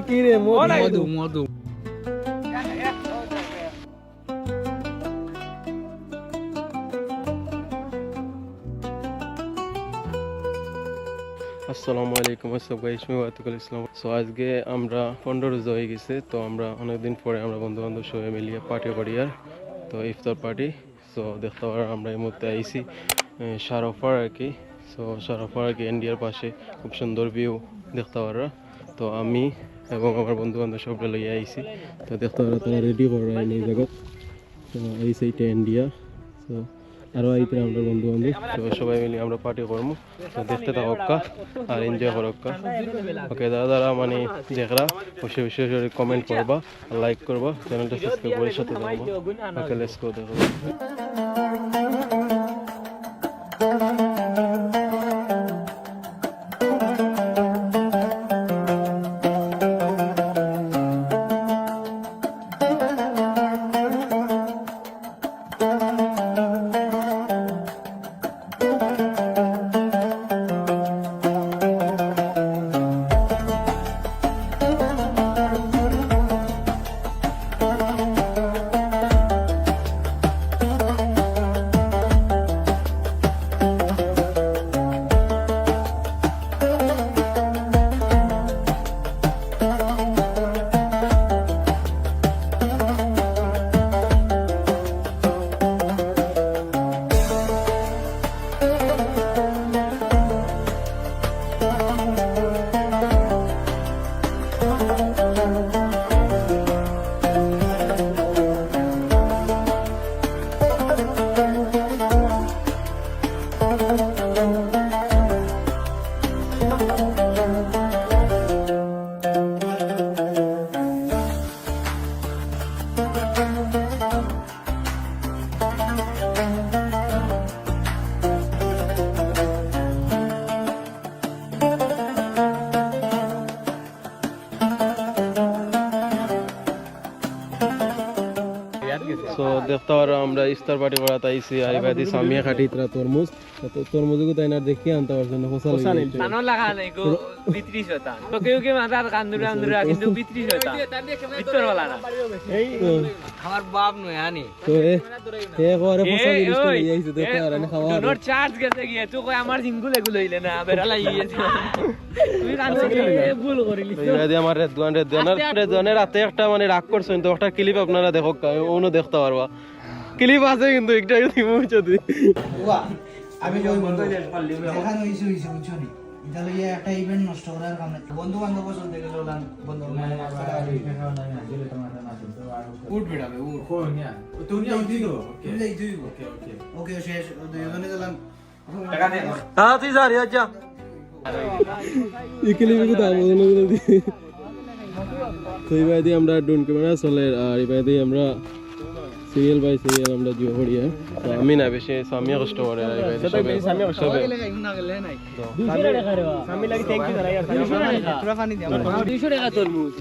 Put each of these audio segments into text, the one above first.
কি রে মধু মধু আসসালামু আলাইকুম আসসালাম গাইস আমি ওয়াতুল ইসলাম। সো আজকে আমরা 15 রোজা হয়ে গেছে, তো আমরা অনেকদিন পরে আমরা বন্ধু বান্ধব সবাই মিলিয়ে পার্টি করি আর তো ইফতার পার্টি। সো দেখতে পারা আমরা এই মুহূর্তে আইসি শারফার আর কি। সো শারফার আর কি ইন্ডিয়ার পাশে খুব সুন্দর ভিউ দেখতে পারা। তো আমি এবং আমার বন্ধু বান্ধব সবটা লইয়া আইসি, তো দেখতে পারা তারা রেডি করা এই জায়গা। তো এই সাইডে ইন্ডিয়া, তো আরও আইতে আমরা বন্ধু বান্ধব তো সবাই মিলে আমরা পার্টি করবো। তো দেখতে থাকা আর এনজয় করক্কা। ওকে দাদা মানে দেখরা বসে বসে কমেন্ট করবা, লাইক করবা, চ্যানেলটা সাবস্ক্রাইব করে সাথে থাকবা। ওকে লেটস গো দেখো। সো দেখতে পারো আমরা ইফতার পার্টি করা তাইছি আর এবারে সামিয়া খাটি ইতরা তরমুজ, তো তরমুজ কো তাই না দেখি আনতে পারছেন না ফসল নানো লাগা নাই গো 32 হতা তো কেউ কেউ মাথার কান্দুরা আন্দুরা কিন্তু 32 হতা ভিতর वाला না এই আমার বাপ নয় আনি তো এ করে ফসল লিস্ট হই আইছে দেখতে পারো না খাওয়া নোট চার্জ গেছে গিয়ে তো কই আমার জিঙ্গুল এগুলো হইলে না বেরালা ইয়েছে তুই কান্দে ভুল করিলিস এবারে আমার রেদওয়ানের রাতে একটা মানে রাগ করছেন, তো একটা ক্লিপ আপনারা দেখো ওনো দেখতে পারবা। ক্লিপ আছে কিন্তু একটা দিমু যদি ওয়া আমি কই বন্ধ দেখানো হইছে বুঝছনি এটা লইয়া একটা ইভেন্ট নষ্ট করার কাম নাই। বন্ধু বান্ধব চলতে গেল লান বন্ধু উঠ বিড়াবে উঠ কোন নিয়া তুমি দিও ওকে ওকে ওকে শেষ দুইজনে গেলাম টাকা দে হ্যাঁ তুই যা রে আচ্ছা ক্লিপ কো দাও বন্ধ করে দি। তো এবারে আমরা ডোন ক্যামেরা চলে আর এবারে আমরা সিরিয়াল বাই সিরিয়াল আমরা জিও করিয়া। তো আমি না বেশি সামিয়া কষ্ট করে আর এবারে সবে সামিয়া কষ্ট করে না গেলে নাই 200 টাকা রে সামি লাগি থ্যাঙ্ক ইউ জানাই আর 200 টাকা তোরা পানি দে 200 টাকা তরমুজ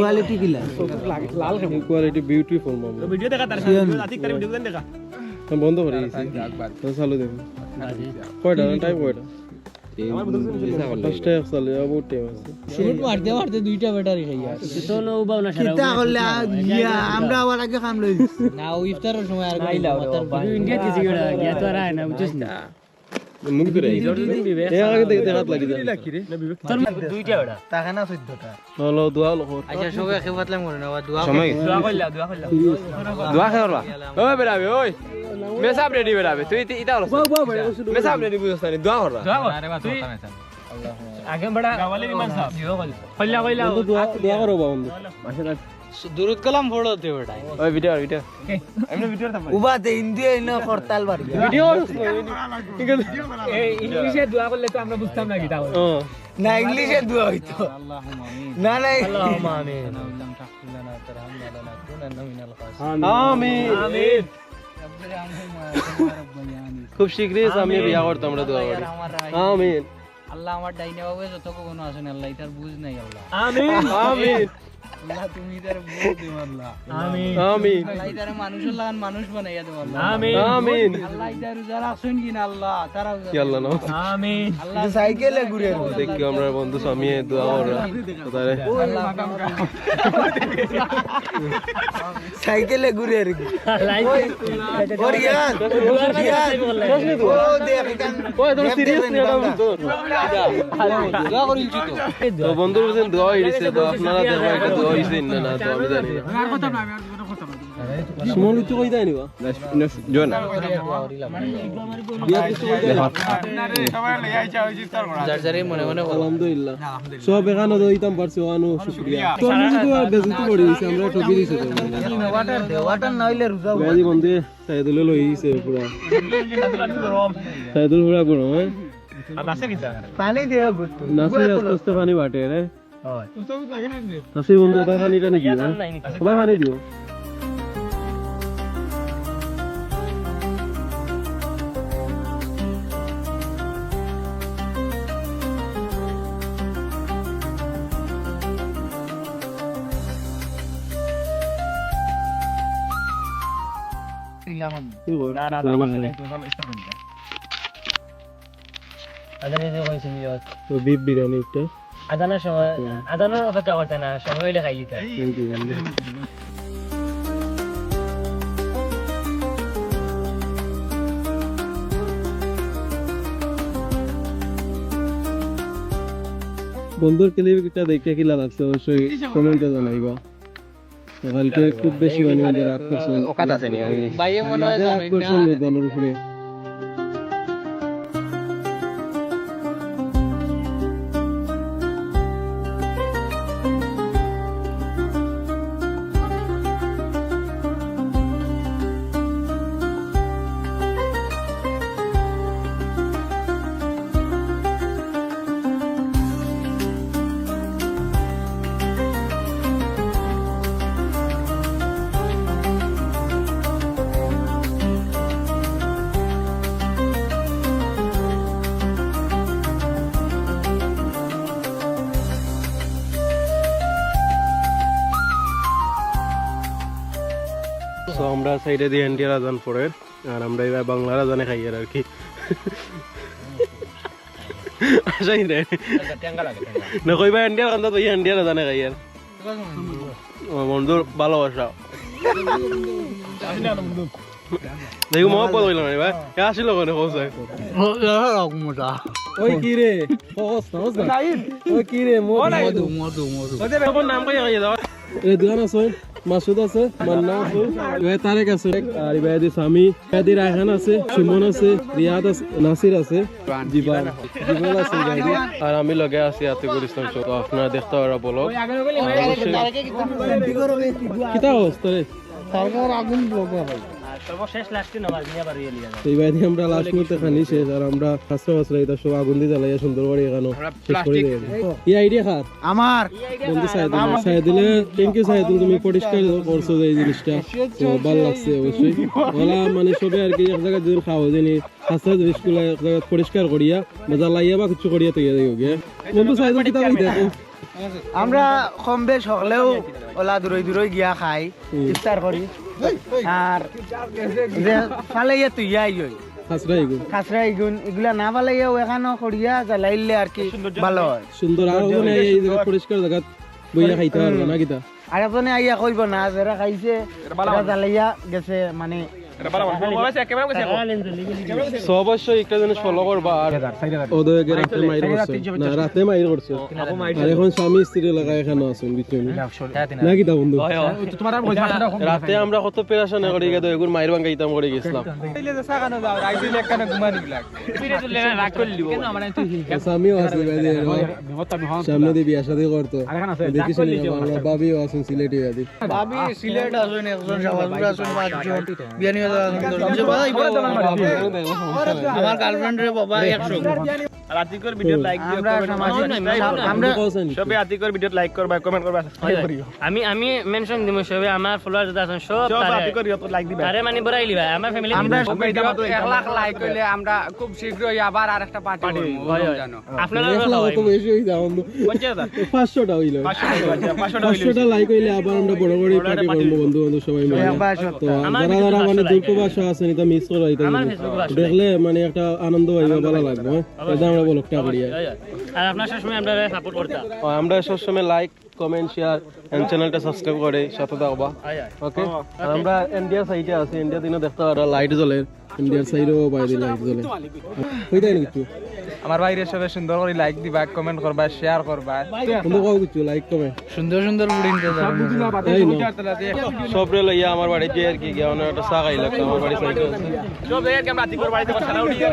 কোয়ালিটি কিলা লাল কোয়ালিটি বিউটিফুল মামা। ভিডিও দেখা তার আতিক তার ভিডিও দেন দেখা আমি বন্ধ করে দিয়েছি, তো চালু দেখো কয়টা টাইম কয়টা ফার্স্টে চালু বহুত টাইম আছে। শুট মারতে মারতে দুইটা ব্যাটারি খাইয়া তো নো উবাও না সারা কিতা করলে আমরা আবার আগে কাম লই না ও ইফতারের সময় আর ইন্ডিয়া দিছি গড়া গিয়া তো আর আয় না বুঝছিস না মুখ ধরে এই আগে দেখতে হাত লাগি যায় তোর দুইটা ওটা টাকা না 14টা হলো দোয়া হলো আচ্ছা সবে খেবাতলাম করে না দোয়া দোয়া কইলা দোয়া করবা ওই বেরাবে ওই মেসাব রেডি বেরাবে তুই ইতা হলো মেসাব রেডি বুঝছ না দোয়া করবা আরে বাস তুই আগে বড়া গাওয়ালের ইমাম সাহেব জিও কইলা কইলা দোয়া করো বন্ধু মাশাআল্লাহ দুরুদ কালাম পড়তে বেটা ওই ভিডিও এমনি ভিডিও তা উবাতে ইন্ডিয়া ইনা করতাল বাড়ি ভিডিও এই ইংলিশে দোয়া করলে তো আমরা বুঝতাম না কি তা না ইংলিশে দোয়া হইতো না না আল্লাহুম্মা আমিন আমিন আমিন। খুব শীঘ্রই আমি বিয়া করতাম, আমরা দোয়া করি আমিন। আল্লাহ আমার ডাইনে বাবু যত কোনো আসেন আল্লাহ এটার বুঝ নাই আল্লাহ আমিন আমিন আল্লাহ তুমি এটার বুঝ দিও আল্লাহ আমিন আমিন আল্লাহ এটার মানুষের লাগান মানুষ বানাইয়া দেও আল্লাহ আমিন আমিন আল্লাহ এটার যারা আসেন কিনা আল্লাহ তারা কি আল্লাহ নাম আমিন আল্লাহ সাইকেলে ঘুরে দেখি আমরা বন্ধু স্বামী দোয়া ওরা তারে সাইকেলে ঘুরে আর কি তো বন্ধুর বলছেন দোয়া হইছে তো আপনারা দেখো একটা দোয়া হইছে না না তো আমি জানি না সুমন তো কই দেয় নিবা জোনা বিয়া কিছু কই দেয় জারজারি মনে মনে আলহামদুলিল্লাহ সব এখানে দইতাম পারছে ওয়ানো শুকরিয়া তো আমি তো বেজতি করে দিছি আমরা টপি দিছি ওয়াটার না হইলে রোজা গাজি বন্ধে সাইদুল লই দিছে পুরা সাইদুল পুরা গুণ হ্যাঁ পানি দিয়ে গুতো নাসি আস্তে পানি বাটে রে নাসি বন্ধু ভাই পানিটা নাকি না ভাই পানি দিও তো বিফ বিরিয়ানি একটা আদানের সময় আদানের অপেক্ষা করতে না সময় হইলে খাই দিতে বন্ধুর ক্লিপটা দেখে কি লাগছে অবশ্যই কমেন্টে জানাইবা কালকে খুব বেশি মানে রাগ করছেন ওকাত আছে নি ভাইয়ে মনে হয় রাগ করছেন দলের উপরে তো আমরা সাইডে দিয়ে ইন্ডিয়ার আজান পড়ে আর আমরা এবার বাংলার আজানে খাই আর কি আসাই রে না কইবা ইন্ডিয়ার কান্দা তো ইন্ডিয়ার আজানে খাই আর বন্ধুর ভালোবাসা দেখো মহব্বত হইল না ভাই আসিল কোনে কোসে ওই কি রে ওই কি রে মধু মধু মধু ওদের নাম কই আইয়া দাও এ দুজন আছে মাসুদ আছে মান্না আছে ওই তারেক আছে আর ইবাদি সামি ইবাদি রায়হান আছে সুমন আছে রিয়াদ আছে নাসির আছে জীবন জীবন আছে গাইদি আর আমি লগে আছি আতিকুল ইসলাম শো তো আপনারা দেখতে পারা বলো কিটা অবস্থা রে সরকার আগুন ব্লক হয় সর্বশেষ লাস্টে নামাজ নিয়ে বাড়ি এলিয়া এই বাইরে আমরা লাস্ট মুহূর্তে খানি শেষ আর আমরা খাসরা মাসরা এটা সব আগুন দিয়ে জ্বালাইয়া সুন্দর করে এখানো শেষ করে দেই এই আইডিয়া খার আমার বন্ধু সাইদুল থ্যাংক ইউ সাইদুল তুমি পরিষ্কার করছো এই জিনিসটা তো ভালো লাগছে অবশ্যই ওলা মানে সবে আর কি এক জায়গায় যদি খাওয়া জানি খাসরা জিনিসগুলো এক জায়গায় পরিষ্কার করিয়া মজা লাইয়া বা কিছু করিয়া তৈরি দেই ওকে বন্ধু সাইদুল কিতা কই দেখো আমরা কম বেশ হলেও ওলা দূরই দূরই গিয়া খাই ইফতার করি আর যে ফালাইয়া তুই আই হই খাসরা ইগুন এগুলা না ফালাইয়াও এখানো করিয়া জ্বালাইলে আর কি ভালো হয় সুন্দর আর ওখানে এই জায়গা পরিষ্কার জায়গা বইয়া খাইতে পারবে না কিতা আর আপনি আইয়া কইব না যারা খাইছে জ্বালাইয়া গেছে মানে অবশ্যই একটা জিনিস ফলো করবা আর ওদেরকে রাতে মাইর করছে না রাতে মাইর করছে আর এখন স্বামী স্ত্রী লাগা এখানে আছেন বিচুন না কি তা বন্ধু রাতে আমরা কত পেরেশান করি গেদ এগুন মাইর বাঙ্গাইতাম করে গেছিলাম স্বামীও আছে সামনে দিয়ে বিয়া শাদী করতো দেখিস আমরা বাবিও আছেন সিলেটি ভাবি সিলেট আছেন একজন শাহবাজপুর আছেন পাঁচজন বিয়া নিয়ে আমার গার্লফ্রেন্ড রে বাবা 100 আর আতিকর ভিডিও লাইক দিও আমরা আমরা সবে আতিকর ভিডিও লাইক করবা কমেন্ট করবা সাবস্ক্রাইব করিও আমি মেনশন দিমু সবে আমার ফলোয়ার যত আছেন সব সব তারে আতিকর ইয়ত লাইক দিবা আরে মানে বড়াই লিবা আমার ফ্যামিলি আমরা 1 লাখ লাইক হইলে আমরা খুব শীঘ্রই আবার আরেকটা পার্টি করব জানো আপনারা তো বেশি হই যাও 500টা হইল 500টা লাইক হইলে আবার আমরা বড় বড় পার্টি করব বন্ধু বান্ধব সবাই মিলে তো যারা মানে দূরপ্রবাসে আছেন এটা মিস করা এটা দেখলে মানে একটা আনন্দ হইবে ভালো লাগবে এটা আমরা ব্লগটা করি আর আপনারা সবসময় আমরা সাপোর্ট করতা আমরা সবসময় লাইক কমেন্ট শেয়ার এন্ড চ্যানেলটা সাবস্ক্রাইব করে সাথে থাকবা ওকে আর আমরা ইন্ডিয়া সাইডে আছি ইন্ডিয়া দিনে দেখতে পারা লাইট জ্বলে ইন্ডিয়ার সাইডেও বাইরে লাইট জ্বলে হইতাই না কিছু আমার বাইরে সবে সুন্দর করে লাইক দিবা কমেন্ট করবা শেয়ার করবা বন্ধু কাও কিছু লাইক কমেন্ট সুন্দর সুন্দর বুড়িন সব রে লইয়া আমার বাড়ি যে আর কি গিয়া অনেক একটা চা খাইলাম আমার বাড়ি সাইডে আছে সব দেখে আমরা আতিকর বাড়িতে বসা না উড়িয়ে